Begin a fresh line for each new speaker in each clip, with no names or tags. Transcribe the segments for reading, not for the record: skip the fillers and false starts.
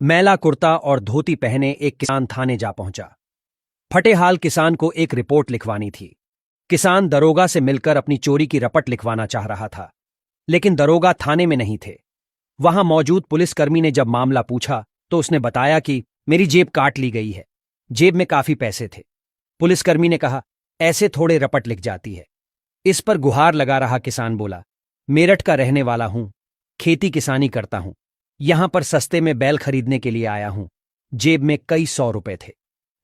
मैला कुर्ता और धोती पहने एक किसान थाने जा पहुंचा। फटेहाल किसान को एक रिपोर्ट लिखवानी थी। किसान दरोगा से मिलकर अपनी चोरी की रपट लिखवाना चाह रहा था, लेकिन दरोगा थाने में नहीं थे। वहां मौजूद पुलिसकर्मी ने जब मामला पूछा तो उसने बताया कि मेरी जेब काट ली गई है, जेब में काफी पैसे थे। पुलिसकर्मी ने कहा, ऐसे थोड़े रपट लिख जाती है। इस पर गुहार लगा रहा किसान बोला, मेरठ का रहने वाला हूं, खेती किसानी करता हूं, यहां पर सस्ते में बैल खरीदने के लिए आया हूं, जेब में कई 100 रुपए थे।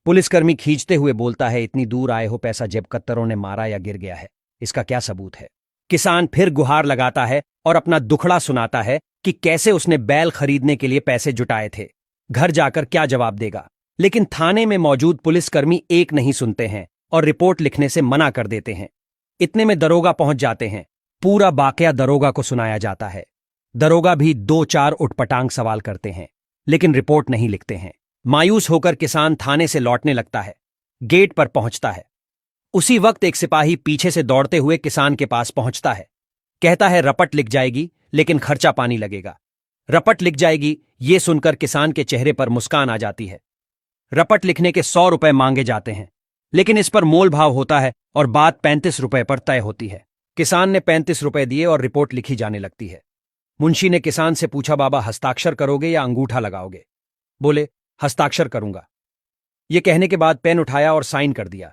पुलिसकर्मी खींचते हुए बोलता है, इतनी दूर आए हो, पैसा जेब कत्तरों ने मारा या गिर गया है, इसका क्या सबूत है? किसान फिर गुहार लगाता है और अपना दुखड़ा सुनाता है कि कैसे उसने बैल खरीदने के लिए पैसे जुटाए थे। घर जाकर क्या जवाब देगा, लेकिन थाने में मौजूद पुलिसकर्मी एक नहीं सुनते हैं और रिपोर्ट लिखने से मना कर देते हैं। इतने में दरोगा पहुंच जाते हैं। पूरा वाकया दरोगा को सुनाया जाता है। दरोगा भी 2-4 उटपटांग सवाल करते हैं, लेकिन रिपोर्ट नहीं लिखते हैं। मायूस होकर किसान थाने से लौटने लगता है। गेट पर पहुंचता है। उसी वक्त एक सिपाही पीछे से दौड़ते हुए किसान के पास पहुंचता है। कहता है, रपट लिख जाएगी, लेकिन खर्चा पानी लगेगा। रपट लिख जाएगी, ये सुनकर किसान के चेहरे पर मुस्कान आ जाती है। रपट लिखने के 100 रुपए मांगे जाते हैं, लेकिन इस पर मोल भाव होता है और बात 35 रुपए पर तय होती है। किसान ने 35 रुपए दिए और रिपोर्ट लिखी जाने लगती है। मुंशी ने किसान से पूछा, बाबा हस्ताक्षर करोगे या अंगूठा लगाओगे? बोले, हस्ताक्षर करूंगा। यह कहने के बाद पेन उठाया और साइन कर दिया।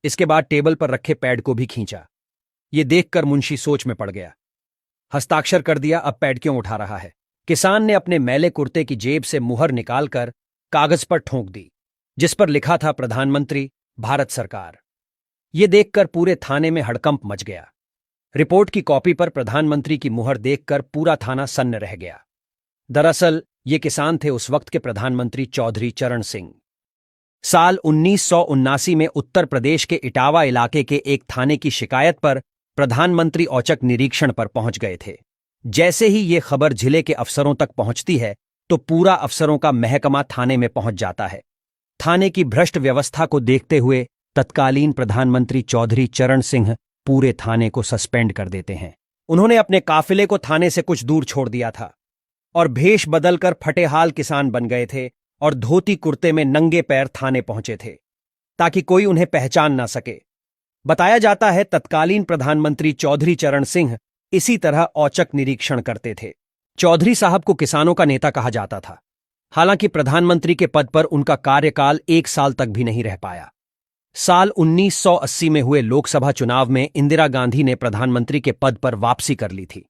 इसके बाद टेबल पर रखे पैड को भी खींचा। यह देखकर मुंशी सोच में पड़ गया। हस्ताक्षर कर दिया, अब पैड क्यों उठा रहा है? किसान ने अपने मैले कुर्ते की जेब से मुहर निकालकर कागज पर ठोंक दी, जिस पर लिखा था प्रधानमंत्री, भारत सरकार। यह देखकर पूरे थाने में हड़कंप मच गया। रिपोर्ट की कॉपी पर प्रधानमंत्री की मुहर देखकर पूरा थाना सन्न रह गया। दरअसल ये किसान थे उस वक्त के प्रधानमंत्री चौधरी चरण सिंह। साल 1979 में उत्तर प्रदेश के इटावा इलाके के एक थाने की शिकायत पर प्रधानमंत्री औचक निरीक्षण पर पहुंच गए थे। जैसे ही ये खबर जिले के अफसरों तक पहुंचती है तो पूरा अफसरों का महकमा थाने में पहुंच जाता है। थाने की भ्रष्ट व्यवस्था को देखते हुए तत्कालीन प्रधानमंत्री चौधरी चरण सिंह पूरे थाने को सस्पेंड कर देते हैं। उन्होंने अपने काफिले को थाने से कुछ दूर छोड़ दिया था और भेष बदलकर फटेहाल किसान बन गए थे और धोती कुर्ते में नंगे पैर थाने पहुंचे थे, ताकि कोई उन्हें पहचान ना सके। बताया जाता है तत्कालीन प्रधानमंत्री चौधरी चरण सिंह इसी तरह औचक निरीक्षण करते थे। चौधरी साहब को किसानों का नेता कहा जाता था। हालांकि प्रधानमंत्री के पद पर उनका कार्यकाल 1 साल तक भी नहीं रह पाया। साल 1980 में हुए लोकसभा चुनाव में इंदिरा गांधी ने प्रधानमंत्री के पद पर वापसी कर ली थी।